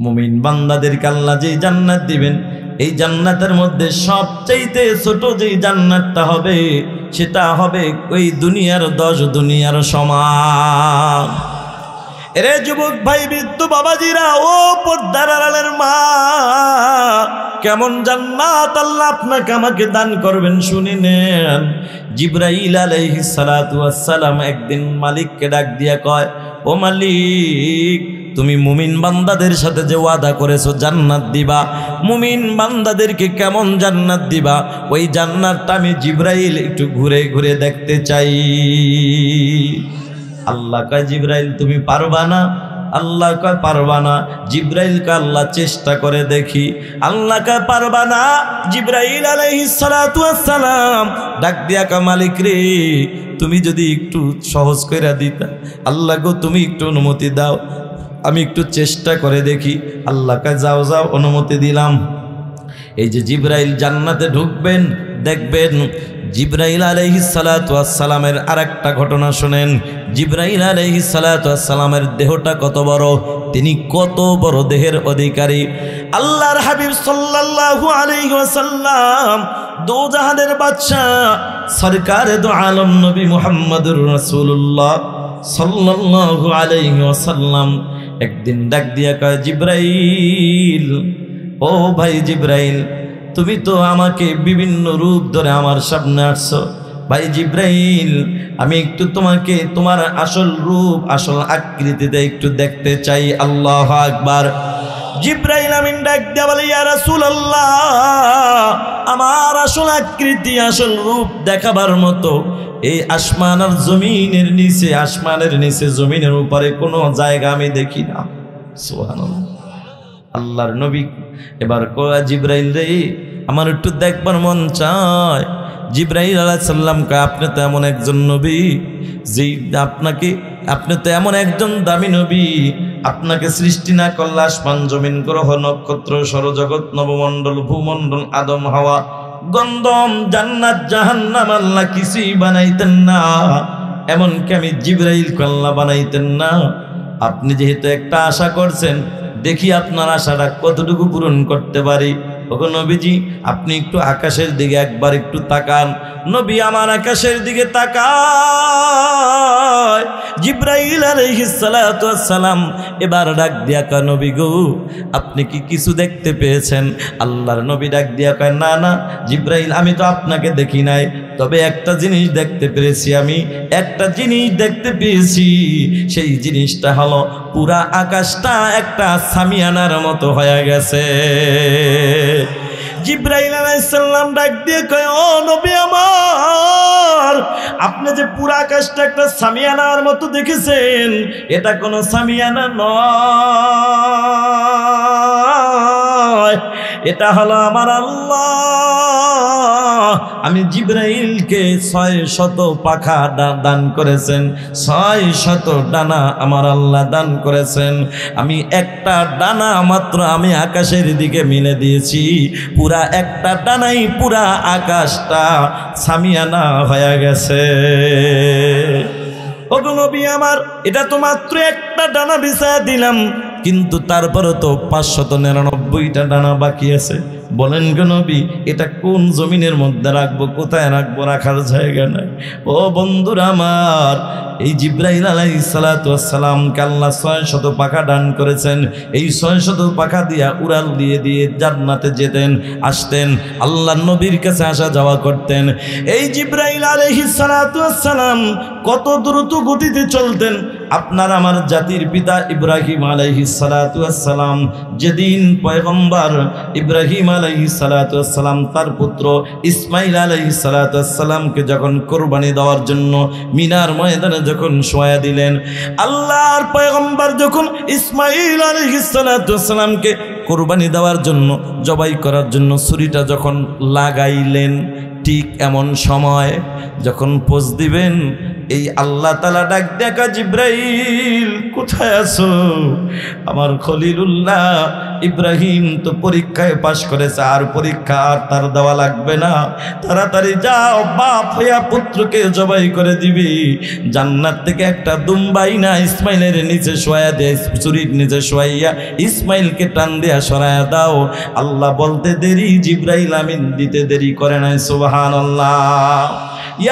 মুমিন বান্দাদেরকে আল্লাহ যেই জান্নাত দিবেন, এই জান্নাতের মধ্যে সবচাইতে ছোট যেই জান্নাতটা হবে সেটা হবে ওই দুনিয়ার 10 দুনিয়ার সমান। এরে যুবক ভাই, বৃদ্ধ বাবাজিরা, ও পর্দার আড়ালের মা, কেমন জান্নাত আল্লাহ আপনাকে আমাকে দান করবেন শুনে নেন। জিবরাইল আলাইহিস সালাতু ওয়াস সালাম একদিন মালিককে ডাক দিয়া কয়, ও মালিক, তুমি মুমিন বান্দাদের সাথে যে ওয়াদা করেছো জান্নাত দিবা, মুমিন বান্দাদেরকে কেমন জান্নাত দিবা, ওই জান্নাতটা আমি জিবরাইল একটু ঘুরে ঘুরে দেখতে চাই। আল্লাহ কয়, জিবরাইল তুমি পারবা না? আল্লাহ কয় পারবা না। জিবরাইল কে আল্লাহ চেষ্টা করে দেখি। আল্লাহ কয় পারবা না। জিবরাইল আলাইহিস সালাতু ওয়াস সালাম ডাক দিয়া কয়, মালিক রে, তুমি যদি একটু সহজ কইরা দিতা। আল্লাহ গো, তুমি একটু অনুমতি দাও, আমি একটু চেষ্টা করে দেখি। আল্লাহ কয় যাও যাও, অনুমতি দিলাম। এই যে জিবরাইল জান্নাতে ঢুকবেন, দেখবেন জিবরাইল আলাইহিস সালাতু ওয়াস সালামের আরেকটা ঘটনা শুনেন। জিবরাইল আলাইহিস সালাতু ওয়াস সালামের দেহটা কত বড়, তিনি কত বড় দেহের অধিকারী। আল্লাহর হাবিব সাল্লাল্লাহু আলাইহি ওয়াসাল্লাম, দো জাহানের বাদশা সরকারে দো আলম নবী মুহাম্মদুর রাসূলুল্লাহ সাল্লাল্লাহু আলাইহি ওয়াসাল্লাম একদিন ডাক দিয়া কয়, জিবরাইল, ও ভাই জিবরাইল, তুমি তো আমাকে বিভিন্ন রূপ ধরে আমার সামনে আসছো। ভাই জিবরাইল, আমি একটু তোমাকে তোমার আসল রূপ, আসল আকৃতিতে একটু দেখতে চাই। আল্লাহু আকবার। জিবরাইল আমিন ডাক দিয়া বলে, ইয়া রাসূলুল্লাহ, আমার আসল আকৃতি, আসল রূপ দেখাবার মতো এই আসমান আর জমিনের নিচে, আসমানের নিচে জমিনের উপরে কোনো জায়গা আমি দেখি না। সুবহানাল্লাহ। আল্লাহর নবী এবার কয়, জিবরাইল রে, আমার একটু দেখবার মন চায়। জিবরাইল আলাইহিস সালাম কয়, আপনি তো এমন একজন নবী যে আপনি তো এমন একজন দামি নবী, আপনাকে সৃষ্টি না করলে আসমান জমিন গ্রহ নক্ষত্র সৌরজগৎ নবমণ্ডল ভূমণ্ডল আদম হাওয়া গন্ধম জান্নাত জাহান্নাম আল্লাহ কিছুই বানাইতেন না। এমনকি আমি জিবরাইলকে আল্লাহ বানাইতেন না। আপনি যেহেতু একটা আশা করছেন, দেখি আপনার আশাটা কতটুকু পূরণ করতে পারি। ওগো নবীজি, আপনি একটু আকাশের দিকে একবার একটু তাকান। নবী আমার আকাশের দিকে তাকায়। জিবরাইল আলাইহিস সালাতু ওয়াস সালাম এবার ডাক দিয়া কয়, নবী গো, আপনি কি কিছু দেখতে পেয়েছেন? আল্লাহর নবী ডাক দিয়া কয়, না না জিবরাইল, আমি তো আপনাকে দেখি নাই, তবে একটা জিনিস দেখতে পেরেছি। আমি একটা জিনিস দেখতে পেয়েছি, সেই জিনিসটা হলো পুরা আকাশটা একটা সামিয়ানার মতো হয়ে গেছে। জিবরাইল আলাইহিস সালাম ডাক দিয়ে কয়, ও নবী আমার, আপনি যে পুরা আকাশটা একটা সামিয়ানার মতো দেখেছেন, এটা কোনো সামিয়ানা নয়, এটা হলো আমার আল্লাহ। আমি জিবরাইলকে 600 পাখা দান করেছেন, 600 ডানা আমার আল্লাহ দান করেছেন। আমি একটা ডানা মাত্র আমি আকাশের দিকে মিলে দিয়েছি, পুরা একটা ডানাই পুরা আকাশটা সামিয়ানা হয়ে গেছে। ওগো নবী আমার, এটা তো মাত্র একটা ডানা বিছায়া দিলাম, কিন্তু তারপরে তো 599টা ডানা বাকি আছে। বলেন গো নবী, এটা কোন জমিনের মধ্যে রাখবো, কোথায় রাখবো, রাখার জায়গা নাই। ও বন্ধুরা আমার, এই জিবরাইল আলাইহিস সালাতু ওয়াস সালামকে আল্লাহ 600 পাখা দান করেছেন। এই 600 পাখা দিয়া উড়াল দিয়ে দিয়ে জান্নাতে যেতেন, আসতেন, আল্লাহর নবীর কাছে আসা যাওয়া করতেন। এই জিবরাইল আলাইহিস সালাতু ওয়াস সালাম কত দ্রুত গতিতে চলতেন। আপনার আমার জাতির পিতা ইব্রাহিম আলাইহিস সালাতু ওয়াস সালাম, যেদিন পয়গম্বর ইব্রাহিম আলাইহিস সালাতু ওয়াস সালাম তার পুত্র ইসমাইল আলাইহিস সালাতু ওয়াস সালামকে যখন কুরবানি দেওয়ার জন্য মিনার ময়দানে যখন শোয়া দিলেন, আল্লাহর পয়গম্বর যখন ইসমাইল আলাইহিস সালাতু ওয়াস সালামকে কুরবানি দেওয়ার জন্য, জবাই করার জন্য ছুরিটা যখন লাগাইলেন, ঠিক এমন সময় যখন পোজ দিবেন, এই আল্লাহ তাআলা ডাক দেখা, জিবরাইল কোথায় আছো? আমার খলিলুল্লাহ ইব্রাহিম তো পরীক্ষায় পাশ করেছে, আর পরীক্ষা আর তার দেওয়া লাগবে না, তাড়াতাড়ি যাও, বাপ হইয়া পুত্রকে জবাই করে দিবি। জান্নাত থেকে একটা দুম্বাই না ইসমাইলের নিচে শোয়া দিয়ে, চুরির নিচে শোয়াইয়া ইসমাইলকে টান দিয়া সরাইয়া দাও। আল্লাহ বলতে দেরি, জিব্রাইল আমিন দিতে দেরি করে নাই। সুবহানাল্লাহ।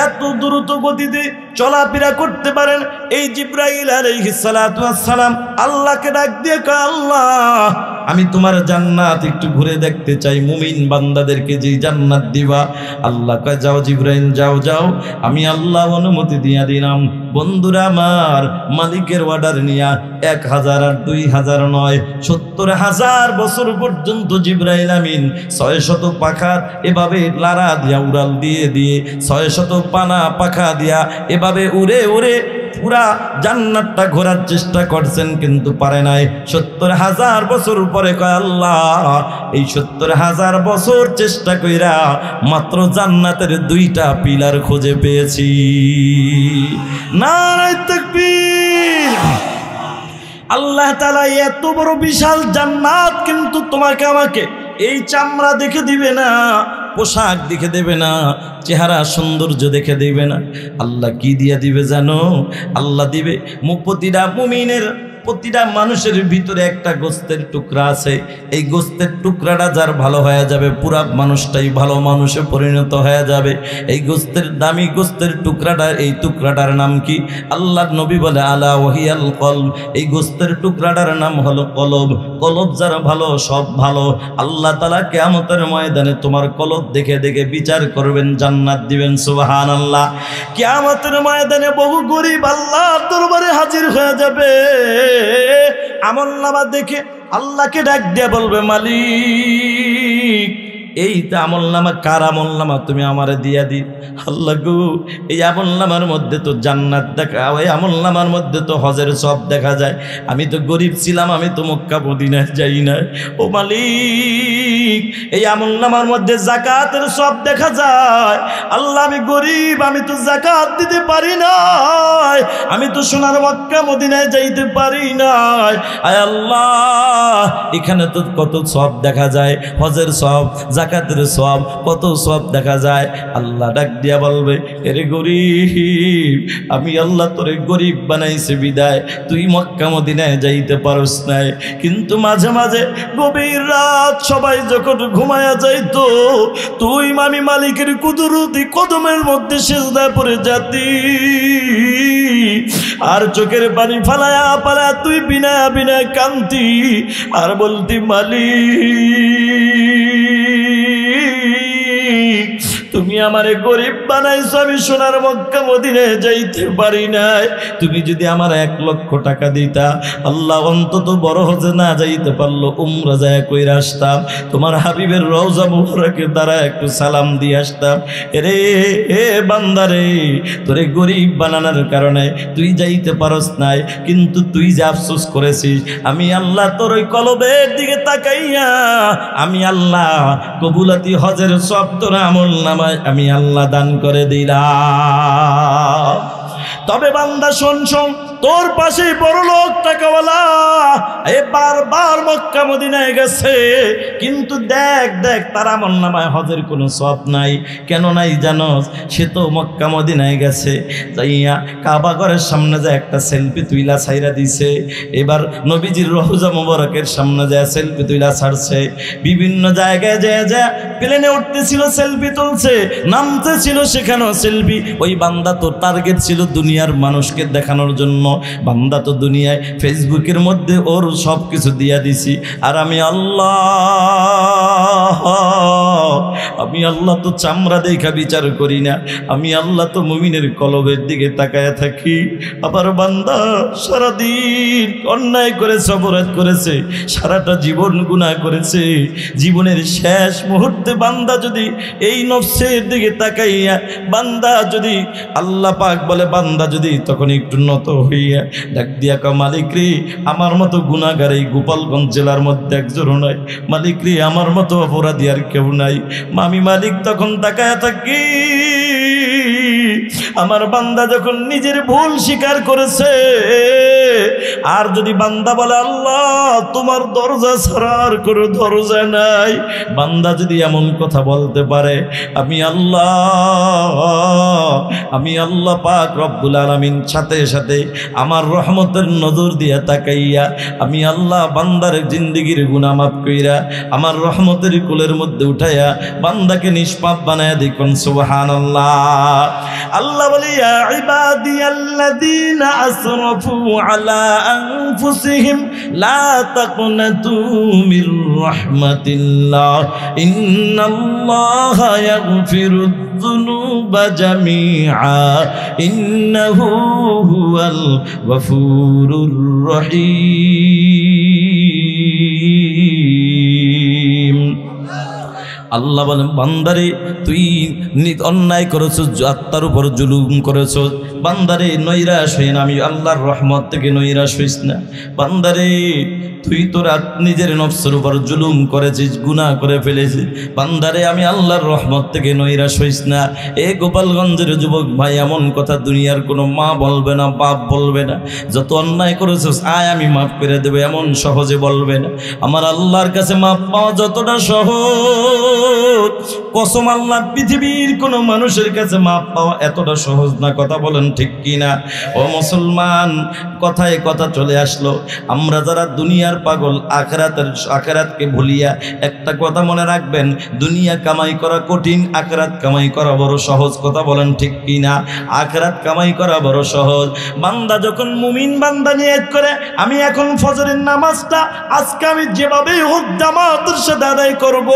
এত দ্রুত গতিতে চলাফেরা করতে পারেন এই জিব্রাইল আলাইহিস সালাতু ওয়াস সালাম। আল্লাহকে ডাক দিয়ে কয়, আল্লাহ আমি তোমার জান্নাত একটু ঘুরে দেখতে চাই, মুমিন বান্দাদেরকে যে জান্নাত দিবা। আল্লাহ কয়, যাও জিব্রাইল, যাও যাও, আমি আল্লাহ অনুমতি দিয়া দিলাম। বন্ধুরা আমার, মালিকের অর্ডার নিয়া 1000 আর 2000 নয়, 70,000 বছর পর্যন্ত জিব্রাইল আমিন 600 পাখা এভাবে লারা দিয়া উড়াল দিয়ে দিয়ে 600 পানা পাখা দিয়া এভাবে উড়ে উড়ে পুরা জান্নাতটা ঘোরার চেষ্টা করছেন, কিন্তু পারে নাই। 70,000 বছর পরে কয়, আল্লাহ এই 70,000 বছর চেষ্টা কইরা মাত্র জান্নাতের 2টা পিলার খুঁজে পেয়েছি। নারে তাকবীর। আল্লাহ তাআলা এত বড় বিশাল জান্নাত কিন্তু তোমাকে আমাকে এই চামড়া দেখে দিবে না, পোশাক দেখে দেবে না, চেহারা সৌন্দর্য দেখে দিবে না। আল্লাহ কি দিয়া দিবে জানো? আল্লাহ দিবে প্রতিটা মুমিনের, প্রতিটা মানুষের ভিতরে একটা গোস্তের টুকরা আছে। এই গোস্তের টুকরাটা যার ভালো হয়ে যাবে, পুরা মানুষটাই ভালো মানুষে পরিণত হয়ে যাবে। এই গোস্তের দামি গোস্তের টুকরাটা, এই টুকরাটার নাম কি? আল্লাহর নবী বলে, আলা ওয়াহিয়াল কলব। এই গোস্তের টুকরাটার নাম হলো কলব। কলব যার ভালো, সব ভালো। আল্লাহ তাআলা কিয়ামতের ময়দানে তোমার কলব দেখে দেখে বিচার করবেন, জান্নাত দিবেন। সুবহানাল্লাহ। কিয়ামতের ময়দানে বহু গরিব আল্লাহর দরবারে হাজির হয়ে যাবে। আমলনামা দেখে আল্লাহকে ডাক দিয়ে বলবে, মালিক এই তো আমলনামা, কার আমলনামা তুমি আমারে দিয়া দি। আল্লাহ গো, এই আমলনামার মধ্যে তো জান্নাত দেখা, ওই আমলনামার মধ্যে তো হজের সব দেখা যায়। আমি তো গরিব ছিলাম, আমি তো মক্কা মদিনা যাই না। ও মালিক, এই আমলনামার মধ্যে যাকাতের সব দেখা যায়। আল্লাহ আমি গরিব, আমি তো যাকাত দিতে পারি না, আমি তো সোনার মক্কা মদিনায় যাইতে পারি না। আয় আল্লাহ, এখানে তো কত সব দেখা যায়, হজের সব, যাকাতের সব, কত সব দেখা যায়। আল্লাহ ডাক দিয়া বলবে, এরে গরিব, আমি আল্লাহ তোরে গরিব বানাইছে বিদায় তুই মক্কা মদিনায় যাইতে পারস নাই। কিন্তু মাঝে মাঝে গভীর রাত সবাই যখন ঘুমায়া যাইতো, তুই আমি মালিকের কুদরতি কদমের মধ্যে সিজদায় পড়ে যাতি, আর চোখের পানি ফালায়া পালায়া তুই বিনা বিনা কান্তি, আর বলতি, মালিক তুমি আমারে গরিব বানাইছো, আমি সোনার মক্কা মদিনায় যাইতে পারি নাই। তুমি যদি আমার 1 লক্ষ টাকা দিতা, আল্লাহ অন্তত বড় হজে না যাইতে পারলো উমরা যায় কইরা আসতাম, তোমার হাবিবের রওজা মুবারকের দ্বারা একটু সালাম দিয়ে আসতাম। এরে এ বান্দারে, তোরে গরিব বানানোর কারণে তুই যাইতে পারস নাই, কিন্তু তুই যে আফসোস করেছিস, আমি আল্লাহ তোর ওই কলবের দিকে তাকাইয়া আমি আল্লাহ কবুলাতি হজের সব তোর আমল নামায় আমি আল্লাহ দান করে দিলাম। তবে বান্দা শোন শোন, তোর পাশে বড় লোক টাকাওয়ালা বারবার মক্কা মদিনায় গেছে, কিন্তু দেখ দেখ তার আমলনামায় হজের কোনো সওয়াব নাই। কেন নাই জানোস? সে তো মক্কা মদিনায় গেছে, যাইয়া কাবা ঘরের সামনে যায় একটা সেলফি তুইলা ছাইরা দিছে, এবার নবীজির রওজা মোবারকের সামনে যায় সেলফি তুইলা ছাড়ছে, বিভিন্ন জায়গায় যায় যায় প্লেনে উঠতেছিল সেলফি তুলছে, নামতেছিল সেখানেও সেলফি। ওই বান্দা তো টার্গেট ছিল দুনিয়ার মানুষকে দেখানোর জন্য, বান্দা তো দুনিয়ায় ফেসবুকের মধ্যে ওর সব কিছু দিয়া দিছি। আর আমি আল্লাহ তো চামড়া দেখা বিচার করি না, আমি আল্লাহ তো মুমিনের কলবের দিকে তাকায়া থাকি। আবার বান্দা সারাদিন অন্যায় করেছে, অপরাধ করেছে, সারাটা জীবন গুনাহ করেছে, জীবনের শেষ মুহূর্তে বান্দা যদি এই নফসের দিকে তাকাইয়া বান্দা যদি আল্লাহ পাক বলে, বান্দা যদি তখন একটু নত হইয়া ডাক দিয়া কা, মালিক রে আমার মতো গুনাহগার এই গোপালগঞ্জ জেলার মধ্যে একজনও নাই, মালিক রে আমার মতো অপরাধী আর কেউ নাই। আমি মালিক তখন তাকায়া থাকি, আমার বান্দা যখন নিজের ভুল স্বীকার করেছে, আর যদি বান্দা বলে আল্লাহ তোমার দরজা ছাড়া আর কোনো দরজা নাই, বান্দা যদি এমন কথা বলতে পারে, আমি আল্লাহ পাক রব্বুল আলামিন সাথে সাথে আমার রহমতের নজর দিয়া তাকাইয়া আমি আল্লাহ বান্দার জিন্দেগির গুনাহ মাফ কইরা আমার রহমতের কুলের মধ্যে উঠাইয়া বান্দাকে নিষ্পাপ বানায়া দেখুন সুবহানাল্লাহ। আল্লাহ বলে ইয়া ইবাদিয়াল্লাযীনা আসরাফু আলা আনফুসিহিম লা তাকনাতু মির রাহমাতিল্লাহ ইন্নাল্লাহা ইয়াগফিরুয যুনুবা জামিআ ইন্নাহু হুয়াল গফুরুর রহিম। আল্লাহ বলেন বান্দারে তুই অন্যায় করেছো, আত্মার উপর জুলুম করেছো, বান্দারে নৈরাশ হই না, আমি আল্লাহর রহমত থেকে নৈরাশ হইস না। বান্দারে তুই তোর নিজের নফসের উপর জুলুম করেছিস, গুনাহ করে ফেলেছিস, বান্দারে আমি আল্লাহর রহমত থেকে নৈরাশ হইস না। এ গোপালগঞ্জের যুবক ভাই, এমন কথা দুনিয়ার কোনো মা বলবে না, বাপ বলবে না। যত অন্যায় করেছিস আয় আমি মাফ করে দেবো, এমন সহজে বলবে না। আমার আল্লাহর কাছে মাফ পাওয়া যতটা সহজ, কসম আল্লাহ পৃথিবীর কোনো মানুষের কাছে মাফ পাওয়া এতটা সহজ না। কথা বলেন ঠিক কিনা? ও মুসলমান, কথায় কথা চলে আসলো। আমরা যারা দুনিয়ার পাগল, আখিরাতকে ভুলিয়া, একটা কথা মনে রাখবেন, দুনিয়া কামাই করা কঠিন, আখিরাত কামাই করা বড় সহজ। কথা বলেন ঠিক কিনা? আখিরাত কামাই করা বড় সহজ। বান্দা যখন মুমিন বান্দা নিয়ত করে আমি এখন ফজরের নামাজটা আজকে আমি যেভাবেই হোক জামাতের সাথে আদায় করব,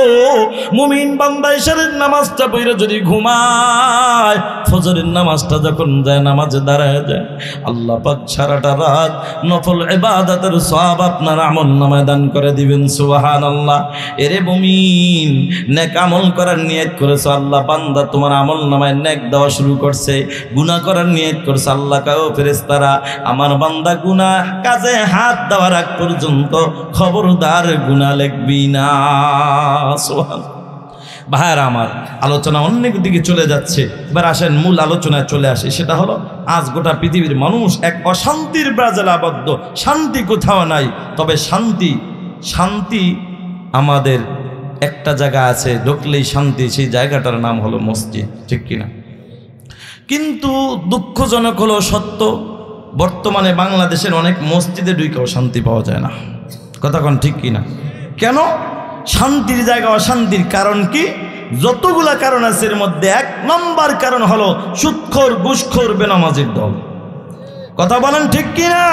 মুমিন বান্দা ইশারের নামাজটা পড়ে যদি ঘুমায়, ফজরের নামাজটা যখন যায় নামাজে দাঁড়ায় যায়, আল্লাহ পাক সারাটা রাত নফল ইবাদতের সওয়াব আপনার আমলনামায় দান করে দিবেন। সুবহানাল্লাহ। এরে মুমিন, নেক আমল করার নিয়ত করেছো, আল্লাহ বান্দা তোমার আমলনামায় নেক দেওয়া শুরু করছে। গুনাহ করার নিয়ত করছে, আল্লাহ কাও ফেরেশতারা আমার বান্দা গুনাহ কাজে হাত দেওয়ার আগ পর্যন্ত খবরদার গুনাহ লিখবি না। সুবহানাল্লাহ। ভাইরা আমার, আলোচনা অনেক দিকে চলে যাচ্ছে, এবার আসেন মূল আলোচনায় চলে আসে। সেটা হলো আজ গোটা পৃথিবীর মানুষ এক অশান্তির ব্রাজেলে আবদ্ধ। শান্তি কোথাও নাই, তবে শান্তি আমাদের একটা জায়গা আছে, ঢুকলেই শান্তি, সেই জায়গাটার নাম হলো মসজিদ। ঠিক কিনা? কিন্তু দুঃখজনক হলো সত্য, বর্তমানে বাংলাদেশের অনেক মসজিদে ঢুকেও শান্তি পাওয়া যায় না। কথা কোন ঠিক কিনা? কেন? শান্তির জায়গা অশান্তির কারণ কি? যতগুলা কারণ আছে এর মধ্যে এক নম্বর কারণ হলো সুদখোর, ঘুষখোর, বেনামাজির দল। কথা বলেন ঠিক কিনা?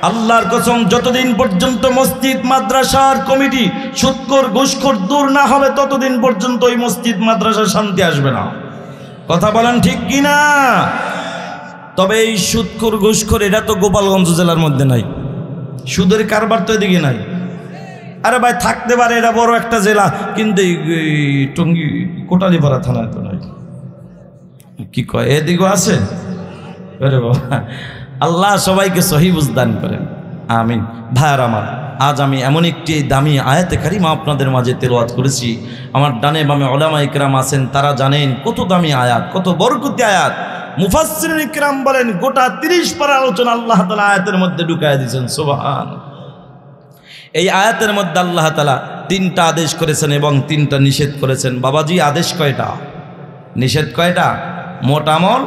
আল্লাহর কসম, যতদিন পর্যন্ত মসজিদ মাদ্রাসার কমিটি সুদখোর, ঘুষখোর দূর না হবে, ততদিন পর্যন্ত ওই মসজিদ মাদ্রাসার শান্তি আসবে না। কথা বলেন ঠিক কিনা? তবে এই সুদখোর, ঘুষখোর এটা তো গোপালগঞ্জ জেলার মধ্যে নাই, সুদের কারবার তো এদিকে নাই। আরে ভাই থাকতে পারে, এটা বড় একটা জেলা, কিন্তু টঙ্গী কোটালীপাড়া থানায় তো নাই। কি কয়, এদিকেও আছে? আরে বাবা, আল্লাহ সবাইকে সহি বুঝ দান করেন, আমিন। ভাইয়ার আমার, আজ আমি এমন একটি দামি আয়াতে কারিমা আপনাদের মাঝে তেলাওয়াত করেছি। আমার ডানে বামে উলামা ইকরাম আছেন, তারা জানেন কত দামি আয়াত, কত বরকতি আয়াত। মুফাসসিরিন ইকরাম বলেন গোটা 30 পারা আলোচনা আল্লাহ তাআলা আয়াতের মধ্যে ঢুকায় দিয়েছেন। সুবহানাল্লাহ। এই আয়াতের মধ্যে আল্লাহ তাআলা 3টা আদেশ করেছেন এবং 3টা নিষেধ করেছেন। বাবাজি, আদেশ কয়টা, নিষেধ কয়টা? মোট আমল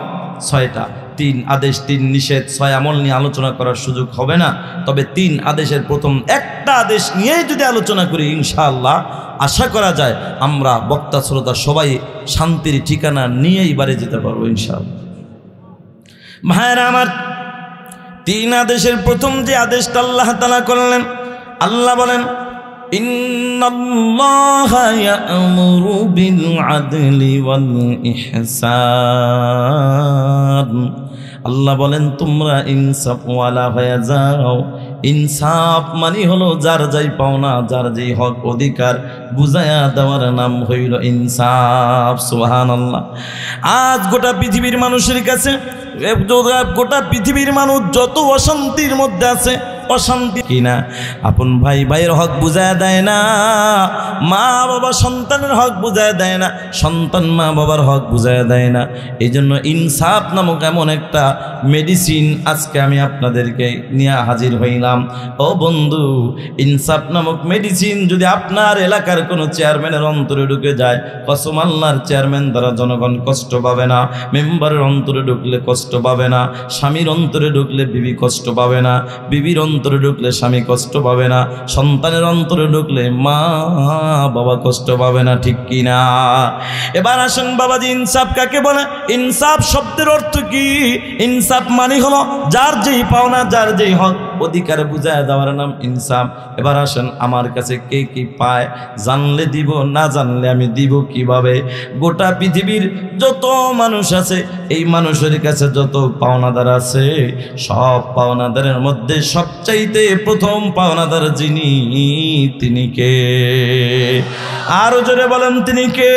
6টা। 3 আদেশ 3 নিষেধ 6 আমল নিয়ে আলোচনা করার সুযোগ হবে না। তবে 3 আদেশের প্রথম একটা আদেশ নিয়ে যদি আলোচনা করি, ইনশাআল্লাহ আশা করা যায় আমরা বক্তা শ্রোতা সবাই শান্তির ঠিকানা নিয়েই বাড়ি যেতে পারবো ইনশাআল্লাহ। ভাইরা আমার, 3 আদেশের প্রথম যে আদেশটা আল্লাহ তাআলা করলেন, আল্লাহ বলেন ইন্নাল্লাহা ইয়া'মুরু বিল আদলি ওয়াল ইহসান। আল্লাহ বলেন তোমরা ইনসাফওয়ালা হয়ে যাও। ইনসাফ মানে হলো যার যাই পাওনা, যার যেই হক অধিকার বুঝায়া দেওয়ার নাম হইল ইনসাফ। সুবহানাল্লাহ। আজ গোটা পৃথিবীর মানুষের কাছে, গোটা পৃথিবীর মানুষ যত অশান্তির মধ্যে আছে, অশান্তি কিনা। আপন ভাই ভাইয়ের হক বুঝায় দেয় না, মা বাবা সন্তানের হক বুঝায় দেয় না, সন্তান মা বাবার হক বুঝায় দেয় না। এই জন্য ইনসাফ নামক এমন একটা মেডিসিন আজকে আমি আপনাদেরকে নিয়ে হাজির হইলাম। ও বন্ধু, ইনসাফ নামক মেডিসিন যদি আপনার এলাকার কোনো চেয়ারম্যানের অন্তরে ঢুকে যায়, কসম আল্লাহর, চেয়ারম্যান দ্বারা জনগণ কষ্ট পাবে না, মেম্বারের অন্তরে ঢুকলে কষ্ট পাবে না, স্বামীর অন্তরে ঢুকলে বিবি কষ্ট পাবে না, বিবির অন্তরে ঢুকলে স্বামী কষ্ট পাবে না, সন্তানের অন্তরে ঢুকলে মা বাবা কষ্ট পাবে না, ঠিক কিনা? এবার আসেন বাবাজি, ইনসাফ কাকে বলে? ইনসাফ শব্দের অর্থ কি? ইনসাফ মানে হলো যার যেই পাওনা, যার যেই হক অধিকার বুঝায় দেওয়ার নাম ইনসাফ। এবার আসেন, আমার কাছে কে কি পায় জানলে দিব, না জানলে আমি দিব কিভাবে? গোটা পৃথিবীর যত মানুষ আছে, এই মানুষের কাছে যত পাওনাদার আছে, সব পাওনাদারের মধ্যে সবচাইতে প্রথম পাওনাদার যিনি, তিনি কে? আরো জোরে বলেন, তিনি কে?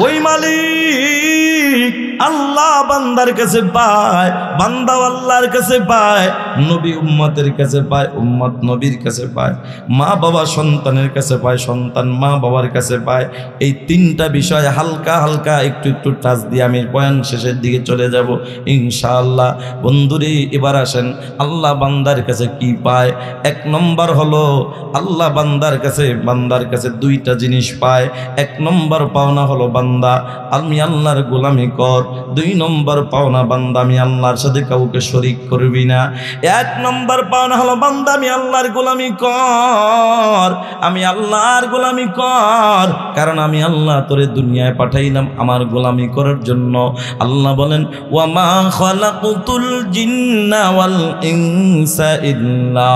ওই মালিক আল্লাহ বান্দার কাছে পায়, বান্দাও আল্লাহর কাছে পায়, নবী উম্মতের কাছে পায়, উম্মত নবীর কাছে পায়, মা বাবা সন্তানের কাছে পায়, সন্তান মা বাবার কাছে পায়। এই তিনটা বিষয় হালকা হালকা একটু একটু টাচ দিয়ে আমি বয়ান শেষের দিকে চলে যাব ইনশাআল্লাহ। বন্ধুরে, এবার আসেন, আল্লাহ বান্দার কাছে কি পায়? এক নম্বর হলো আল্লাহ বান্দার কাছে দুইটা জিনিস পায়। এক নম্বর পাওনা হলো বান্দা আমি আল্লাহর গোলামি কর। দুই নম্বর পাওনা বান্দা আমি আল্লাহর সাথে কাউকে শরীক করবি না। এক নম্বর পাওনা হলো বান্দা আমি আল্লাহর গোলামি কর, আমি আল্লাহর গোলামি কর, কারণ আমি আল্লাহ তোরে দুনিয়ায় পাঠাইলাম আমার গোলামি করার জন্য। আল্লাহ বলেন, ওয়ামা খালাকুতুল জিন্না ওয়াল ইনসা ইল্লা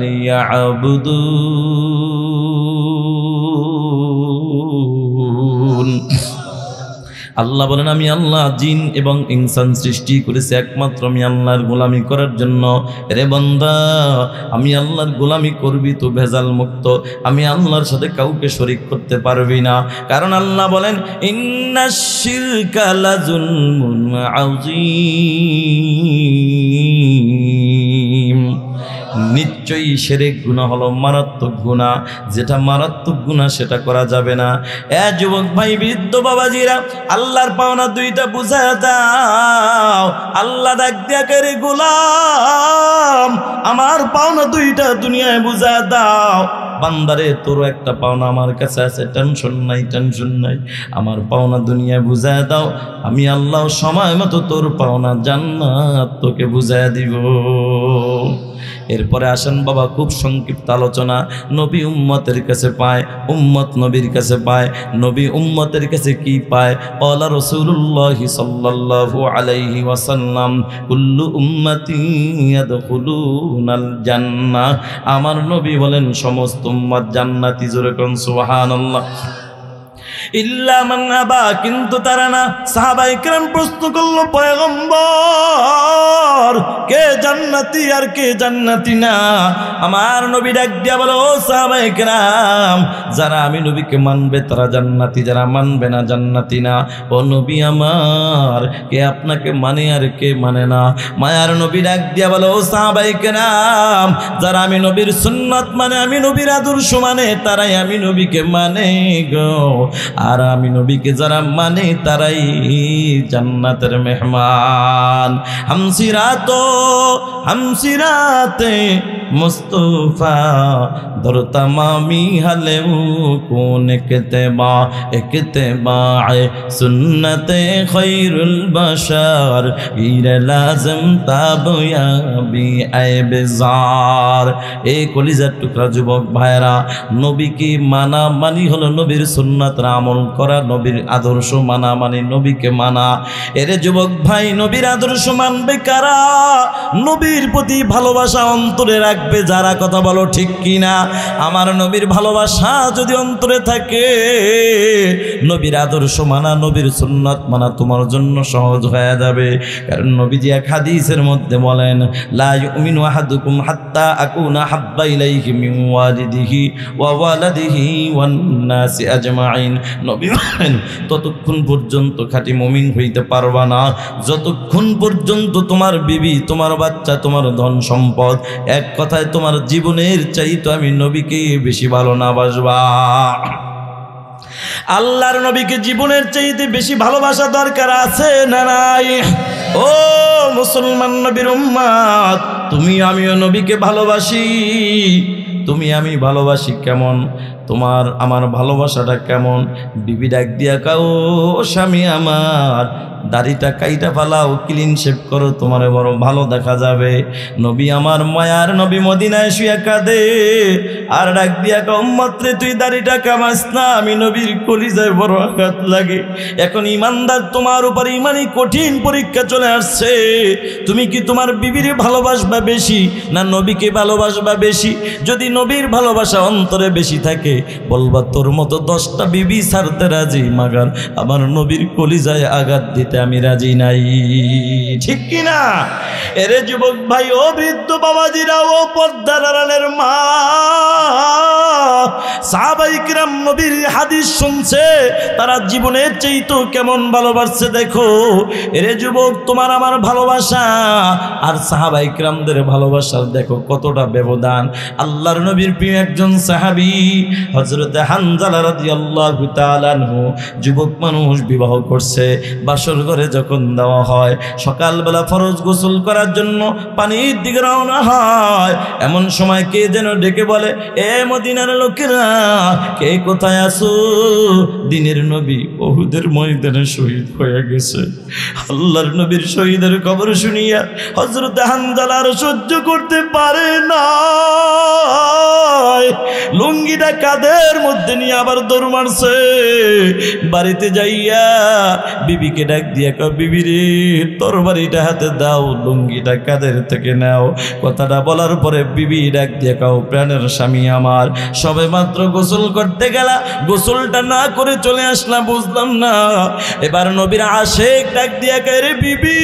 লিয়াবুদুন। আল্লাহ বলেন, আমি আল্লাহ জিন এবং ইনসান সৃষ্টি করেছি একমাত্র আমি আল্লাহর গোলামি করার জন্য। রে বান্দা, আমি আল্লাহর গোলামি করবি তো ভেজাল মুক্ত, আমি আল্লাহর সাথে কাউকে শরীক করতে পারবি না। কারণ আল্লাহ বলেন, ইন্নাশ শিরকা লাযুলমুন আযীম, নিশ্চয়ই শিরক গুনাহ হলো মারাত্মক গুনাহ, যেটা মারাত্মক গুনাহ সেটা করা যাবে না। এ যুবক ভাই, বৃদ্ধ বাবাজিরা, আল্লাহর পাওনা দুইটা বুঝায় দাও। আল্লাহ ডাক দিয়া করে, গোলাম আমার পাওনা দুইটা দুনিয়ায় বুঝায় দাও। বান্দারে, তোর একটা পাওনা আমার কাছে আছে, টেনশন নাই, টেনশন নাই, আমার পাওনা দুনিয়ায় বুঝায় দাও, আমি আল্লাহ সময় মতো তোর পাওনা জান্নাত তোকে বুঝায় দিব। এরপরে আসেন বাবা, খুব সংক্ষিপ্ত আলোচনা। নবী উম্মতের কাছে পায়, উম্মত নবীর কাছে পায়। নবী উম্মতের কাছে কি পায়? ক্বালা রাসূলুল্লাহি সাল্লাল্লাহু আলাইহি ওয়াসাল্লাম, কুল্লু উম্মতি ইয়াদখুলুনাল জান্নাহ। আমার নবী বলেন, সমস্ত উম্মত জান্নাতি। জোরে কোন সুবহানাল্লাহ। ইল্লা মান আবা, কিন্তু তারা না। সাহাবায়ে কেরাম প্রশ্ন করলো, পয়গম্বর, কে জান্নাতি আর কে জান্নাতি না? আমার নবী ডাক দিয়া বলো, ও সাহাবায়ে কেরাম, যারা আমি নবীকে মানবে তারা জান্নাতি, যারা মানবে না জান্নাতি না। ও নবী আমার, কে আপনাকে মানে আর কে মানে না? মায়ার নবী ডাক দিয়া বলো, ও সাহাবায়ে কেরাম, যারা আমি নবীর সুন্নাত মানে, আমি নবীর আদর্শ মানে, তারাই আমি নবীকে মানে গো। আর আমি নবীকে যারা মানে তারাই জান্নাতের মেহমান। হামসিরাতে মুস্তফা দর তমামি হলেও কোন ইকতেবায়ে সুন্নতে খৈরুল বশর গীর লাজম তাবয়াবি আইবজার। এই কলিজার টুকরা যুবক ভাইরা, নবীকে মানা মানি হলো নবীর সুন্নাত আমল করা, নবীর আদর্শ মানা মানে নবীকে মানা। এরে যুবক ভাই, নবীর আদর্শ মানবে কারা? নবীর প্রতি ভালোবাসা অন্তরে রাখবে রাখবে যারা, কথা বলো ঠিক কিনা? আমার নবীর ভালোবাসা যদি অন্তরে থাকে, নবীর আদর্শ মানা, নবীর সুন্নাত মানা তোমার জন্য সহজ হয়ে যাবে। কারণ নবীজি এক হাদিসের মধ্যে বলেন, লা ইউমিনু আহাদুকুম হাত্তা আকুনা হাব্বা ইলাইহি মিন ওয়ালিদিহি ওয়া ওয়ালাদিহি ওয়ান নাসি আজমাইন। নবী বলেন, ততক্ষণ পর্যন্ত খাঁটি মুমিন হইতে পারবা না যতক্ষণ পর্যন্ত তোমার বিবি, তোমার বাচ্চা, তোমার ধন সম্পদ, এক কথায় তোমার জীবনের চাইতে আমি নবীকে বেশি ভালো না বাসবা। আল্লাহর নবীকে জীবনের চাইতে বেশি ভালোবাসা দরকার আছে না নাই? ও মুসলমান নবীর উম্মত, তুমি আমিও নবীকে ভালোবাসি। তুমি আমি ভালোবাসি কেমন? তোমার আমার ভালোবাসাটা কেমন? বিবি ডাক দিয়া কাও, স্বামী আমার দাড়িটা কাইটা ফালাও, ক্লিন শেভ করো, তোমারে বড় ভালো দেখা যাবে। নবী আমার মায়ার নবী মদিনায় শুয়ে কাঁদে, আর ডাক দিয়া কাও, উম্মতরে তুই দাড়িটা কামাস না, আমি নবীর কলিজায় বড় আঘাত লাগে। এখন ইমানদার, তোমার উপর ইমানি কঠিন পরীক্ষা চলে আসছে। তুমি কি তোমার বিবির ভালোবাসবা বেশি না নবীকে ভালোবাসবা বেশি? যদি নবীর ভালোবাসা অন্তরে বেশি থাকে, বলবা তোর মতো 10টা বিবি ছাড়তে রাজি, মাগার আমার নবীর কলিজায় আঘাত দিতে আমি রাজি নাই। ঠিক কিনা? এরে যুবক ভাই, ও বৃদ্ধ বাবাজিরা, ও পর্দার আড়ালের মা, সাহাবায়ে কিরাম নবীর হাদিস শুনছে, তারা জীবনের চাইতো কেমন ভালোবাসছে দেখো। এরে যুবক, তোমার আমার ভালোবাসা আর সাহাবায়ে কিরামদের ভালোবাসার দেখো কতটা ব্যবধান। আল্লাহর নবীর প্রিয় একজন সাহাবী হযরত হানজালা রাদিয়াল্লাহু তাআলা আনহু, যুবক মানুষ বিবাহ করছে, বাসর ঘরে যখন দেওয়া হয়, সকালবেলা ফরজ গোসল করার জন্য পানির দিকে রওনা হয়। এমন সময় কে যেন ডেকে বলে, এ মদিনার লোকেরা, কে কোথায় আছো? দিনের নবী উহুদের ময়দানে শহীদ হয়ে গেছে। আল্লাহর নবীর শহীদের খবর শুনিয়া হযরত হানজালা আর সহ্য করতে পারে না, লুঙ্গিটা কাঁধের মধ্যে নিয়ে আবার দৌড় মারছে। বাড়িতে যাইয়া বিবিকে ডাক দিয়া কয়, বিবি রে, তরবারিটা হাতে দাও, লুঙ্গিটা কাঁধের থেকে নাও। কথাটা বলার পরে বিবি ডাক দিয়া কাও, প্রাণের স্বামী আমার, সবে মাত্র গোসল করতে গেলা, গোসলটা না করে চলে আসলাম, বুঝলাম না। এবার নবীর আশেক ডাক দিয়া কয়, রে বিবি,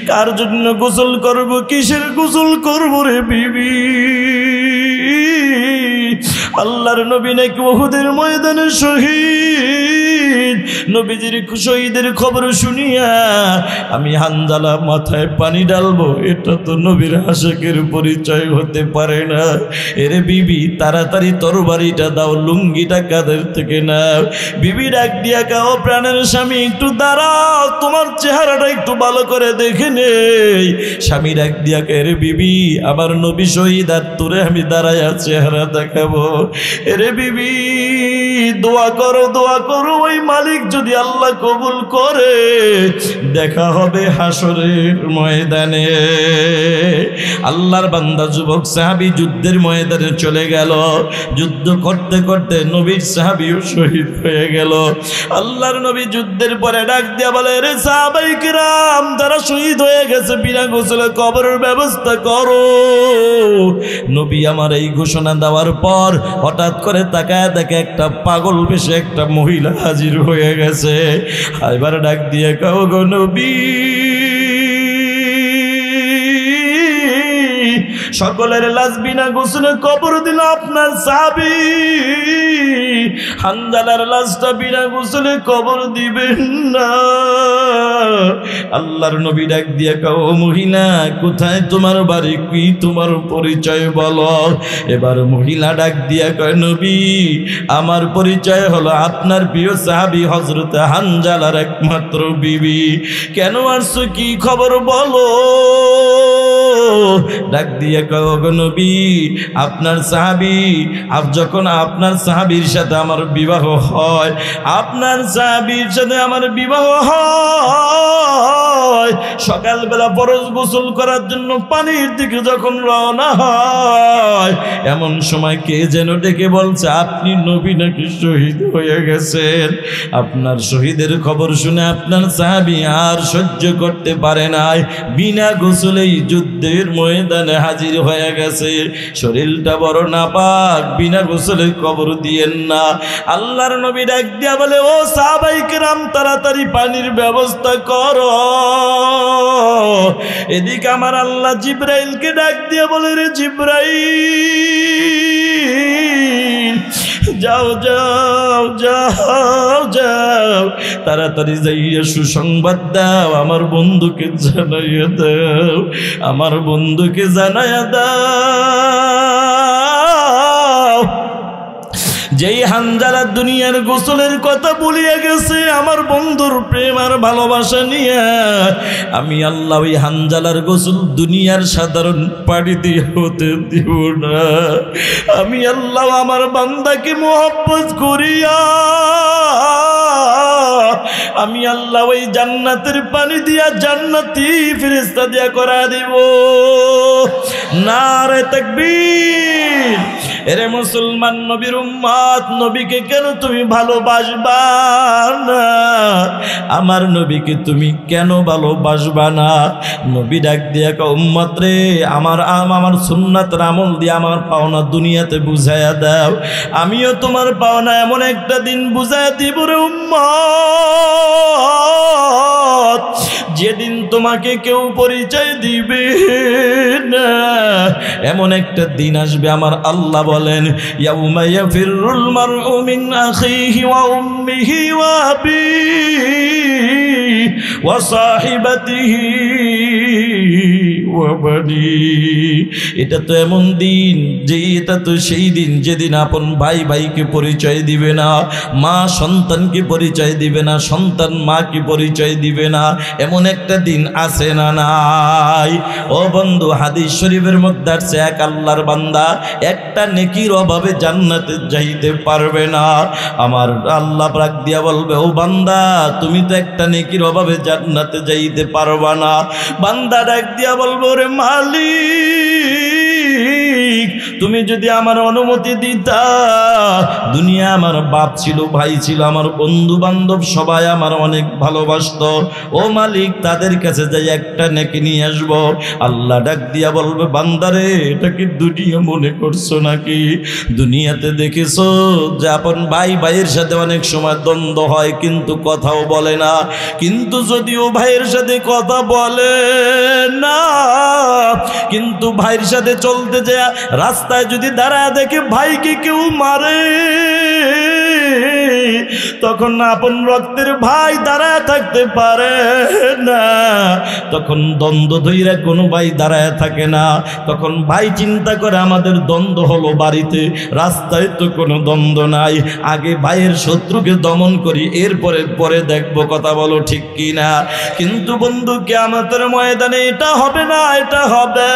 কার জন্য গোসল করব, কিসের গোসল করব রে বিবি? আল্লাহর নবী নাকি উহুদের ময়দানে শহীদ। নবীজির শহীদের খবর শুনিয়া আমি হানজালা মাথায় পানি ঢালবো, এটা তো নবীর আশেকের পরিচয় হতে পারে না। এরে বিবি, তাড়াতাড়ি তরবারিটা দাও, লুঙ্গিটা কাঁধের থেকে নাও। বিবি ডাক দিয়া কাও, প্রাণের স্বামী একটু দাঁড়াও, তোমার চেহারাটা একটু ভালো করে দেখে নেই। স্বামী ডাক দিয়া কে, রে বিবি, আমার নবী শহীদ, আর তোরে আমি দাঁড়াইয়া চেহারা দেখাবো। এরে বিবি, দোয়া করো, দোয়া করো, ওই মালিক যদি আল্লাহ কবুল করে, দেখা হবে হাসরের ময়দানে। আল্লাহর বান্দা যুবক সাহাবী যুদ্ধের ময়দানে চলে গেল। যুদ্ধ করতে করতে নবীর সাহাবীও শহীদ হয়ে গেল। আল্লাহর নবী যুদ্ধের পরে ডাক দিয়া বলে, রে সাহাবায়ে কিরাম, যারা শহীদ হয়ে গেছে, বিনা গোসলে কবরের ব্যবস্থা করো। নবী আমার এই ঘোষণা দেওয়ার পর হঠাৎ করে তাকায় দেখে একটা পাগল বেশে একটা মহিলা হাজির হয়ে গেছে। এবার ডাক দিয়ে কাও, গো নবী, সকলের লাশ বিনা গোসলে কবর দিল আপনার সাহাবী, হানজালার লাশটা বিনা গোসলে কবর দিবেন না। আল্লাহর নবী ডাক দিয়া কাও, মহিলা, কোথায় তোমার বাড়ি, কি তোমার পরিচয় বলো। এবার মহিলা ডাক দিয়া কয়, নবী, আমার পরিচয় হলো আপনার প্রিয় সাহাবী হযরত হানজালার একমাত্র বিবি। কেন আসছো, কি খবর বলো। ডাক দিয়ে কয় ওগো নবী আপনার সাহাবী যখন আপনার সাহাবীর সাথে আমার বিবাহ হয়, আপনার সাহাবীর সাথে আমার বিবাহ হয়, সকালবেলা ফরজ গোসল করার জন্য পানির দিকে যখন রওনা হয়, এমন সময় কে যেন ডেকে বলছে আপনি নবী নাকি শহীদ হয়ে গেছেন। আপনার শহীদের খবর শুনে আপনার সাহাবী আর সহ্য করতে পারে নাই, বিনা গোসলেই যুদ্ধের ময়দানে হাজির হয়ে গেছে। শরীরটা বড় নাপাক, বিনা গোসলে কবর দিয়েন না। আল্লাহর নবী ডাক দিয়া বলে ও সাহাবায়ে কেরাম তাড়াতাড়ি পানির ব্যবস্থা করো। এদিকে আমার আল্লাহ জিবরাইলকে ডাক দিয়ে বলে রে জিবরাইল যাও যাও যাও যাও তাড়াতাড়ি যাইয়া সুসংবাদ দাও, আমার বন্ধুকে জানাইয়া দাও, আমার বন্ধুকে জানাইয়া দাও যেই হানজালা দুনিয়ার গোসলের কথা বলিয়া গেছে আমার বন্ধুর প্রেম আর ভালোবাসা নিয়ে, আমি আল্লাহ ওই হানজালার গোসল দুনিয়ার সাধারণ পানি দিয়ে হতে দিব না। আমি আল্লাহ আমার বান্দাকে মোহাব্বত করিয়া আমি আল্লাহ ওই জান্নাতের পানি দিয়া জান্নাতি ফেরেশতা দিয়া করা দিব। নারে তাকবীর। এরে মুসলমান নবীর উম্মত, নবীকে কেন তুমি ভালোবাসবা না? আমার নবীকে তুমি কেন ভালোবাসবা না? নবী ডাক দিয়া কয় উম্মত রে আমার সুন্নাতের আমল দিয়ে আমার পাওনা দুনিয়াতে বুঝাইয়া দাও, আমিও তোমার পাওনা এমন একটা দিন বুঝাইয়া দিব রে উম্মত, যেদিন তোমাকে কেউ পরিচয় দিবে না। এমন একটা দিন আসবে আমার আল্লাহ বলেন ইয়াউমা ইয়াফিরুল মারউ মিন আখিহি ওয়া উম্মিহি ওয়া আবিহি ওয়া সাহিবাতিহি ওয়া বানি। এটা তো এমন দিন যে এটা তো সেই দিন যেদিন আপন ভাই ভাইকে পরিচয় দিবে না, মা সন্তানকে পরিচয় দিবে না, সন্তান মাকে পরিচয় দিবে না। এমন একটা দিন আছে না নাই? ও বন্ধু হাদিস শরীফের মধ্যে আছে এক আল্লাহর বান্দা একটা নেকির অভাবে জান্নাতে যাইতে পারবে না। আমার আল্লাহ পাক দিয়া বলবে ও বান্দা তুমি তো একটা নেকির অভাবে জান্নাতে যাইতে পারবা না। বান্দা ডাক দিয়া বলবো রে মালিক তুমি যদি আমার অনুমতি দিতা, দুনিয়া আমার বাপ ছিল, ভাই ছিল, আমার বন্ধু বান্ধব সবাই আমার অনেক ভালোবাসতো, ও মালিক তাদের কাছে যাই একটা নেকি নিয়ে আসবো। আল্লাহ ডাক দিয়া বলবে বান্দারে এটা কি দুনিয়া মনে করছো নাকি? দুনিয়াতে দেখেছো যে আপন ভাই ভাইয়ের সাথে অনেক সময় দ্বন্দ্ব হয় কিন্তু কথাও বলে না, কিন্তু যদিও ভাইয়ের সাথে কথা বলে না কিন্তু ভাইয়ের সাথে চলতে যায় রাস্তায় যদি দাঁড়ায় দেখে ভাইকে কেউ মারে তখন আপন রক্তের ভাই দাঁড়ায় থাকতে পারে না, তখন দ্বন্দ্ব ধইরা কোনো ভাই দাঁড়ায় থাকে না। তখন ভাই চিন্তা করে আমাদের দ্বন্দ্ব হলো বাড়িতে, রাস্তায় তো কোনো দ্বন্দ্ব নাই, আগে ভাইয়ের শত্রুকে দমন করি পরে দেখবো, কথা বলো ঠিক কি না? কিন্তু বন্ধু কিয়ামতের ময়দানে এটা হবে না, এটা হবে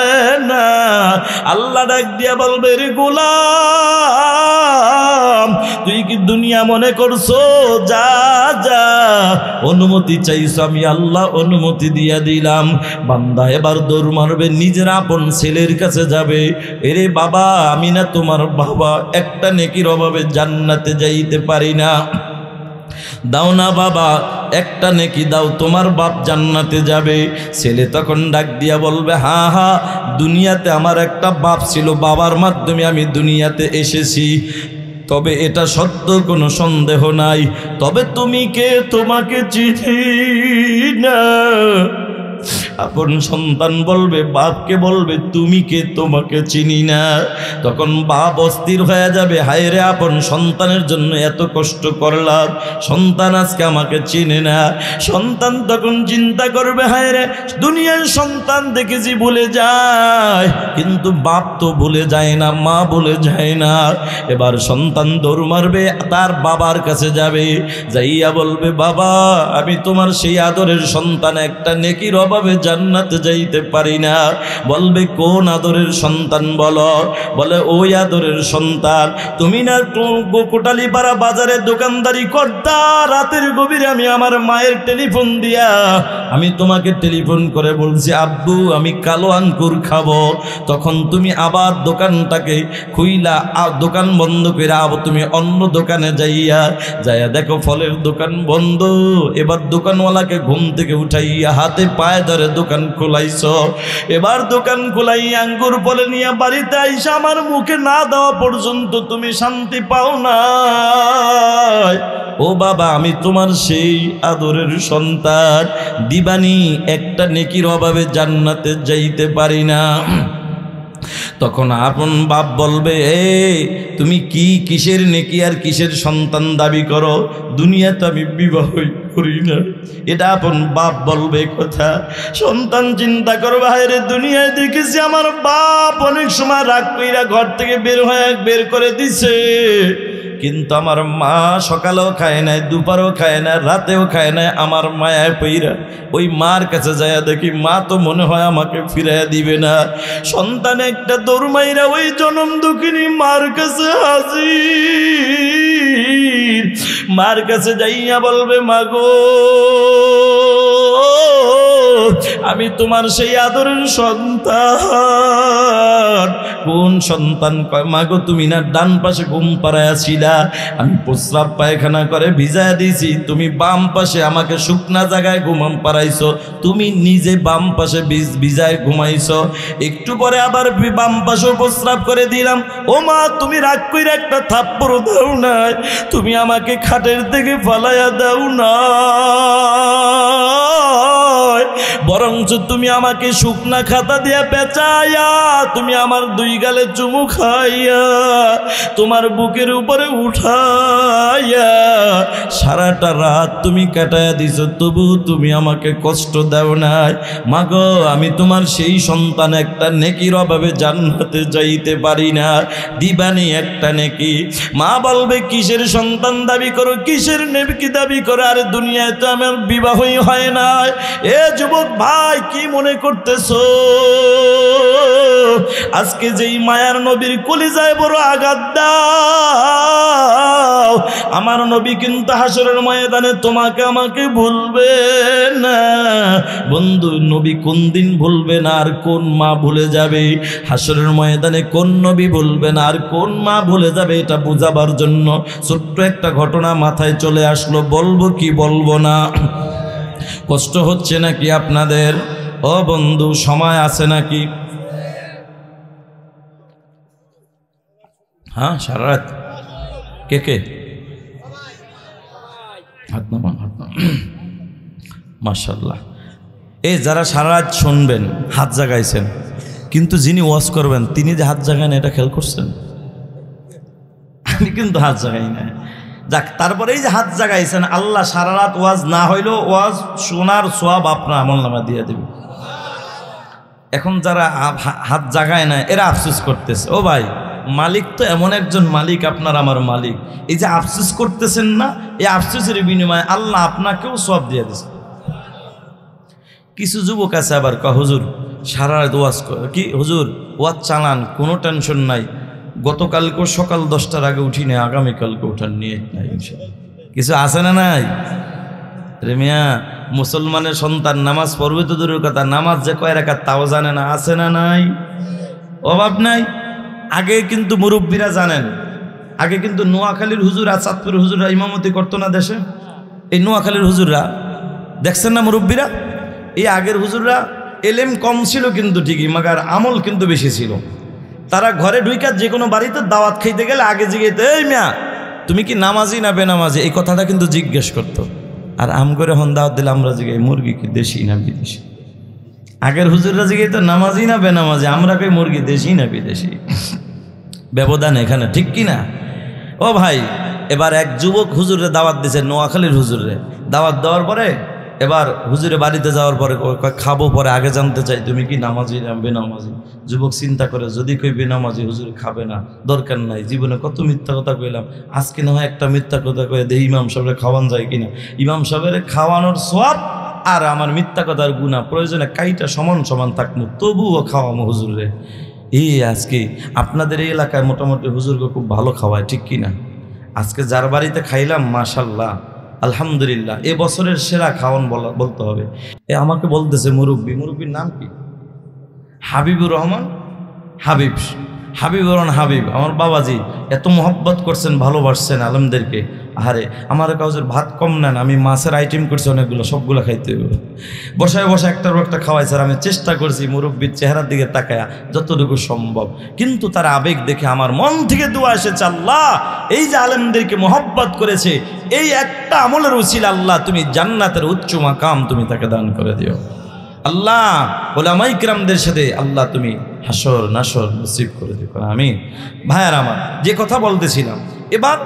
না। আল্লাহ ডাক দিয়া বলবে রে গোলাম তুই কি দুনিয়া মনে করছো? যা যা অনুমতি চাইছো আমি আল্লাহ অনুমতি দিয়া দিলাম। বান্দা এবার দৌড় মারবে, নিজের আপন ছেলের কাছে যাবে, এরে বাবা আমি না তোমার বাবা, একটা নেকির অভাবে জান্নাতে যাইতে পারি না, দাও না বাবা একটা নেকি দাও, তোমার বাপ জান্নাতে যাবে। ছেলে তখন ডাক দিয়া বলবে হ্যাঁ হ্যাঁ দুনিয়াতে আমার একটা বাপ ছিল, বাবার মাধ্যমে আমি দুনিয়াতে এসেছি, তবে এটা সত্য কোনো সন্দেহ নাই, তবে তুমি কে তোমাকে চিনি না। আপন সন্তান বলবে বাপকে বলবে তুমি কে তোমাকে চিনি না। তখন বাপ অস্থির হয়ে যাবে, হায় রে আপন সন্তানের জন্য এত কষ্ট করলাম, সন্তান আজকে আমাকে চিনে না। সন্তান তখন চিন্তা করবে হায় রে দুনিয়ার সন্তান দেখেছি ভুলে যায়, কিন্তু বাপ তো ভুলে যায় না, মা ভুলে যায় না। এবার সন্তান দৌড় মারবে, তার বাবার কাছে যাবে, যাইয়া বলবে বাবা আমি তোমার সেই আদরের সন্তান, একটা নেকির অভাবে জান্নাতে যাইতে পারি না। বলবে কোন আদরের সন্তান বলো? বলে ওই আদরের সন্তান, তুমি না কোটালীপাড়া বাজারে দোকানদারি করতা, রাতের গভীরে আমি আমার মায়ের টেলিফোন দিয়া আমি তোমাকে টেলিফোন করে বলছি আব্বু আমি কালো আঙ্কুর খাবো, তখন তুমি আবার দোকানটাকে খুইলা দোকান বন্ধ করে আবার তুমি অন্য দোকানে যাইয়া দেখো ফলের দোকান বন্ধ। এবার দোকানওয়ালাকে ঘুম থেকে উঠাইয়া হাতে পায়ে ধরে দোকান খোলাইছ। এবার দোকান খোলাইয়া আঙ্গুর ফলে নিয়ে বাড়িতে আইসা আমার মুখে না দেওয়া পর্যন্ত তুমি শান্তি পাও না। ও বাবা আমি তোমার সেই আদরের সন্তান, দিবানি একটা নেকির অভাবে জান্নাতে যাইতে পারি না। তখন আপন বাপ বলবে তুমি কি কিসের নেকি আর কিসের সন্তান দাবি করো? দুনিয়াতে আমি বিবাহ করি না। এটা আপন বাপ বলবে কথা। সন্তান চিন্তা করো বাইরে দুনিয়ায় দেখেছি আমার বাপ অনেক সময় রাগ কইরা ঘর থেকে বের করে দিছে, কিন্তু আমার মা সকালেও খায় নাই, দুপুরেও খায় না, রাতেও খায় না। আমার মায়া পইরা ওই মার কাছে যায় দেখি মা তো মনে হয় আমাকে ফিরাইয়া দিবে না। সন্তান একটা দৌড় মাইরা ওই জনম দুঃখিনী মার কাছে হাজির। মার কাছে যাইয়া বলবে মাগো আমি তোমার সেই আদরের সন্তান। কোন সন্তান? কয় মাগো তুমি না ডান পাশে ঘুম পাড়াইয়াছিলা, আমি প্রস্রাব পায়খানা করে ভিজায়া দিয়েছি, তুমি বাম পাশে আমাকে শুকনা জায়গায় ঘুমাম পাড়াইছো, তুমি নিজে বাম পাশে ভিজায় ঘুমাইছো। একটু পরে আবার বাম পাশেও প্রস্রাব করে দিলাম। ও মা তুমি রাগ কইরা একটা থাপ্পড় দাও নাই, তুমি আমাকে খাটের থেকে ফালাইয়া দাও না, বরঞ্চ তুমি আমাকে শুকনা খাতা দিয়া পেঁচাইয়া তুমি আমার দুই গালে চুমু খাইয়া তোমার বুকের উপরে উঠাইয়া সারাটা রাত তুমি কাটাইয়া দিছ, তবু তুমি আমাকে কষ্ট দাও নাই। মাগো আমি তোমার সেই সন্তান, একটা নেকির অভাবে জান্নাতে যাইতে পারি না, দিবানি একটা নেকি। মা বলবে কিসের সন্তান দাবি করো, কিসের নেকি দাবি করো? আরে দুনিয়ায় তো আমার বিবাহই হয় না। এ যুবক ভাই কি মনে করতেছো? আজকে যেই মায়ার নবীর কলিজায় বড় আঘাত দাও, আমার নবী কিন্তু হাসরের ময়দানে তোমাকে আমাকে ভুলবে না। বন্ধু নবী কোন দিন ভুলবে না আর কোন মা ভুলে যাবে? হাসরের ময়দানে কোন নবী ভুলবে না আর কোন মা ভুলে যাবে? এটা বোঝাবার জন্য ছোট্ট একটা ঘটনা মাথায় চলে আসলো, বলবো কি বলবো না? কষ্ট হচ্ছে নাকি আপনাদের? ও বন্ধু সময় আছে নাকি? হ্যাঁ সারা রাত কে কে হাত নামান, হাত নামান। মাশাআল্লাহ। এই যারা সারা রাত শুনবেন হাত জাগাইছেন, কিন্তু যিনি ওয়াজ করবেন তিনি যে হাত জাগান এটা খেয়াল করছেন? আমি কিন্তু হাত জাগাই না। যাক, তারপরে এই যে হাত জাগাইছেন, আল্লাহ সারা রাত ওয়াজ না হইলেও ওয়াজ শোনার সওয়াব আপনার আমলনামা দিয়ে দেবে। এখন যারা হাত জাগায় না এরা আফসোস করতেছে। ও ভাই, মালিক তো এমন একজন মালিক, আপনার আমার মালিক। এই যে আফসোস করতেছেন না, এই আফসোসের বিনিময়ে আল্লাহ আপনাকেও সওয়াব দিয়ে দিচ্ছে। কিছু যুবক আছে আবার হুজুর সারা রাত ওয়াজ কি হুজুর ওয়াজ চালান, কোনো টেনশন নাই, গতকালকেও সকাল 10টার আগে উঠি না, আগামীকালকে ওঠার নিয়ে নাই। কিছু আছে না নাই? রেমিয়া মুসলমানের সন্তান নামাজ পড়বে তো দূরের কথা, নামাজ যে কয় রাকাত তাও জানে না। আছে না নাই? অভাব নাই। আগে কিন্তু মুরব্বীরা জানেন, আগে কিন্তু নোয়াখালীর হুজুর আর চাঁদপুরের হুজুররা ইমামতি করতো না দেশে। এই নোয়াখালীর হুজুররা দেখছেন না মুরব্বীরা, এই আগের হুজুররা এলেম কম ছিল কিন্তু ঠিকই, মাগার আমল কিন্তু বেশি ছিল। তারা ঘরে ঢুইকা যে কোনো বাড়িতে দাওয়াত খাইতে গেলে আগে জিজ্ঞেস, এই মিয়া তুমি কি নামাজি না বেনামাজি, এই কথাটা কিন্তু জিজ্ঞেস করতো। আর আম করে হন দাওয়াত দিলে আমরা জিজ্ঞাই মুরগি কি দেশি না বিদেশি। আগের হুজুররা জিজ্ঞাই তো নামাজি না বেনামাজি, আমরা কই মুরগি দেশি না বিদেশি। ব্যবধান এখানে, ঠিক কি না? ও ভাই, এবার এক যুবক হুজুরে দাওয়াত দিয়েছে, নোয়াখালীর হুজুরে দাওয়াত দেওয়ার পরে এবার হুজুরে বাড়িতে যাওয়ার পরে খাবো, পরে আগে জানতে চাই তুমি কি নামাজি না বেনামাজি। যুবক চিন্তা করে, যদি কই বেনামাজি হুজুর খাবে না, দরকার নাই, জীবনে কত মিথ্যা কথা কইলাম, আজকে না হয় একটা মিথ্যা কথা কয়ে দেই ইমাম সাহেবের খাওয়ান যায় কিনা। ইমাম সাহেবের খাওয়ানোর সওয়াব আর আমার মিথ্যা কথার গুনাহ প্রয়োজনে কাইটা সমান সমান থাকবো, তবুও খাওয়ামো হুজুরে। এই আজকে আপনাদের এই এলাকায় মোটামুটি হুজুরকে খুব ভালো খাওয়ায়, ঠিক কিনা? আজকে যার বাড়িতে খাইলাম মাশাল্লাহ আলহামদুলিল্লাহ, এ বছরের সেরা খাওয়ান বলতে হবে। আমাকে বলতেছে মুরব্বীর নাম কি? হাবিবুর রহমান হাবিব, হাবিবুর রহমান হাবিব, আমার বাবাজি এত মহব্বত করছেন, ভালোবাসছেন আলেমদেরকে। আরে আমার কাউজের ভাত কম নেন, আমি মাছের আইটেম করছি অনেকগুলো, সবগুলো খাইতে হবে। বসায় বসে একটার পর একটা খাওয়াই স্যার। আমি চেষ্টা করছি মুরব্বীর চেহারার দিকে তাকায়া যতটুকু সম্ভব, কিন্তু তার আবেগ দেখে আমার মন থেকে দোয়া এসেছে, আল্লাহ এই যে আলেমদেরকে মহব্বত করেছে, এই একটা আমলের উসিলা আল্লাহ তুমি জান্নাতের উচ্চ মাকাম তুমি তাকে দান করে দিও। আল্লাহ উলামায়ে কিরামদের সাথে আল্লাহ তুমি হাসর নাসর নসিব করে দিও, আমিন। ভাইয়ার আমার, যে কথা বলতেছিলাম, এবার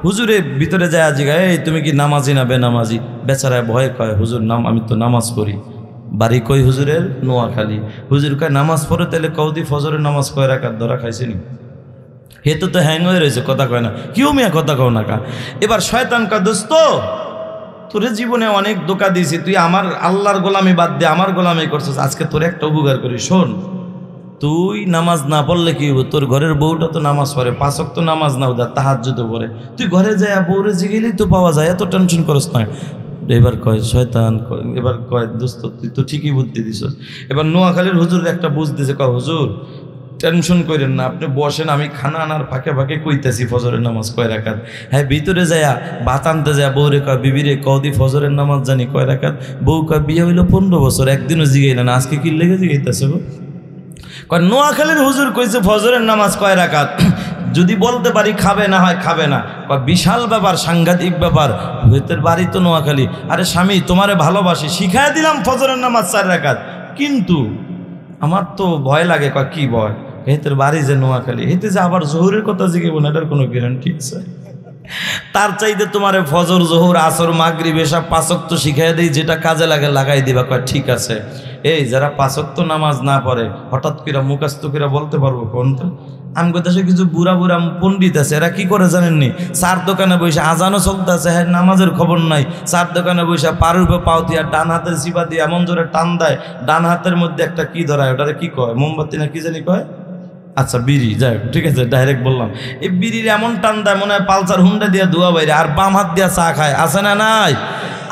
হুজুরের ভিতরে যায় জিগায়, এই তুমি কি নামাজি না বেনামাজি? বেচারায় ভয় কয়, হুজুর আমি তো নামাজ পড়ি। বাড়ি কই হুজুরের? নোয়াখালী। হুজুর কয় নামাজ পড়ে, তাহলে কৌদি ফজরের নামাজ কয় রাকাত ধরা খাইছেনি? হেতু তো হ্যাং হয়ে রয়েছে, কথা কয় না। কেউ মিয়া কথা কও না কা। এবার শয়তান কয়, দোস্ত তোরে জীবনে অনেক ধোঁকা দিয়েছি, তুই আমার আল্লাহর গোলামি বাদ দিয়ে আমার গোলামি করছিস, আজকে তোর একটা উপকার করি, শোন। তুই নামাজ না পড়লে কি হবো? তোর ঘরের বউটা তো নামাজ পড়ে, 5 ওয়াক্ত নামাজ না উদা তাহাজ্জুদ পড়ে, তুই ঘরে যায় বউরে জিগেলেই তো পাওয়া যায়, এত টেনশন করস না। এবার কয় শয়তান, এবার কয় দোস্ত তুই তো ঠিকই বুদ্ধি দিছস। এবার নোয়াখালীর হুজুর একটা বুঝ দিছে, কয় হুজুর টেনশন করেন না, আপনি বসেন, আমি খানা আনার ফাঁকে ফাঁকে কইতেছি ফজরের নামাজ কয় রাকাত। হ্যাঁ ভিতরে যায়া ভাত আনতে যায়, বউরে কয় বিবিরে কদি ফজরের নামাজ জানি কয় রাকাত? বউ কয় বিয়ে হইলো 15 বছর, একদিনও জিগাইল না, আজকে কি লেগে জিগাইতেছে গো? কয় নোয়াখালীর হুজুর কইছে ফজরের নামাজ কয় রাকাত, যদি বলতে পারি খাবে, না হয় খাবে না। কয় বিশাল ব্যাপার, সাংঘাতিক ব্যাপার, ভেতর বাড়ি তো নোয়াখালী। আরে স্বামী তোমারে ভালোবাসি, শিখাই দিলাম ফজরের নামাজ 4 রাকাত, কিন্তু আমার তো ভয় লাগে। কয় কি ভয়? হেতের বাড়ি যে নোয়াখালী, হেতে যে আবার জোহরের কথা জিজ্ঞেস না, এটার কোনো গ্যারান্টি আছে? তার চাইতে তোমারে ফজর জোহর আসর মাগরিব এসব 5 ওয়াক্ত শিখাই দেই, যেটা কাজে লাগে লাগাই দিবা। কয় ঠিক আছে। এই যারা 5 ওয়াক্ত নামাজ না পড়ে, হঠাৎ করে মুখস্থ করে বলতে পারবো কোনটা? আমগো দেশে কিছু বুড়া বুড়া পণ্ডিত আছে, এরা কি করে জানেননি? চার দোকানে বসে আজানও চলতে আছে, হ্যাঁ নামাজের খবর নাই। চার দোকানে বসে পারুর উপর পাও দিয়া ডান হাতের চিপা দিয়ে এমন জোরে টান দেয়, ডান হাতের মধ্যে একটা কি ধরায়, ওটারে কি কয়? মোমবাতি না কি জানি কয়? আচ্ছা বিড়ি, যাই হোক ঠিক আছে, ডাইরেক্ট বললাম। এই বিড়ির এমন টান দেয় মনে হয় পালসার হুন্ডা দিয়া ধোয়া বাইরে, আর বাম হাত দিয়া চা খায়, আছে না নাই?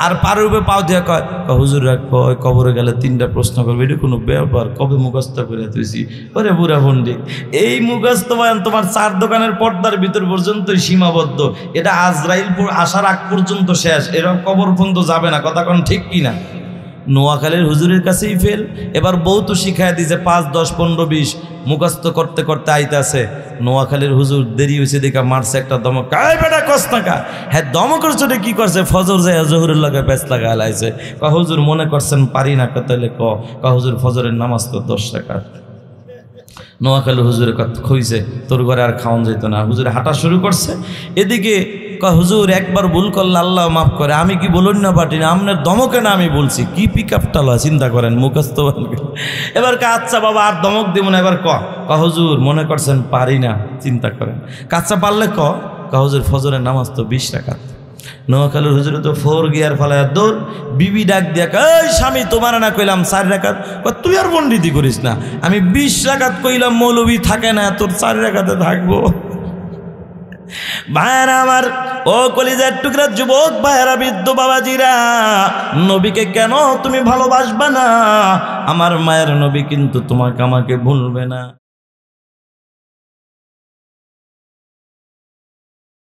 আর পারুর উপরে পাও দিয়া কয় হুজুর কয় কবরে গেলে 3টা প্রশ্ন করবে, এটা কোনো ব্যাপার? কবে মুখস্থ করে তুইছি? ওরে বুড়া পণ্ডিত, এই মুখস্থ বয়ান তোমার 4 দোকানের পর্দার ভিতর পর্যন্তই সীমাবদ্ধ, এটা আজরাইল আসার আগ পর্যন্ত শেষ, এরকম কবর পর্যন্ত যাবে না। কথা কোন ঠিক কিনা? নোয়াখালীর হুজুরের কাছেই ফেল। এবার বউ তো শিখাই দিয়েছে 5, 10, 15, 20 মুখস্থ করতে করতে আইতাছে। নোয়াখালীর হুজুর দেরি হয়েছে দেখা মারছে একটা দমক, কায় বেটা কস না কা? হ্যাঁ দমকের চোটে কি করছে? ফজর যায় জোহরের লাগে প্যাঁচ লাগা লাইছে। হুজুর মনে করছেন পারি না, তাহলে হুজুর ফজরের নামাজ তো 10 রাকাত। নোয়াখালী হুজুরের কথা কইছে তোর ঘরে আর খাওয়ান যেত না। হুজুরে হাঁটা শুরু করছে, এদিকে হুজুর একবার ভুল করলে আল্লাহ মাফ করে, আমি কি বলুন না পাটি না, আপনার দমকে না আমি বলছি, কি পিক আপটা লয় চিন্তা করেন মুখস্থ। এবার আচ্ছা বাবা আর দমক দিব না, এবার হুজুর মনে করছেন পারি না, চিন্তা করেন। কাচ্চা পারলে হুজুর ফজরের নামাজ তো 20 রাকাত। নোয়াখালীর হুজুরে তো 4 গিয়ার ফালায় দৌড়, বিবি ডাক দিয়া এই স্বামী তোমার না কইলাম 4 রাকাত, তুই আর পণ্ডিতি করিস না, আমি 20 রাকাত কইলাম, মৌলবী থাকে না, তোর 4 রাকাতে থাকবো। ভাইরা আমার, ও কলিজার টুকরা যুবক ভাইরা, বৃদ্ধ বাবাজিরা, নবীকে কেন তুমি ভালোবাসবা না? আমার মায়ের নবী কিন্তু তোমাকে আমাকে ভুলবে না।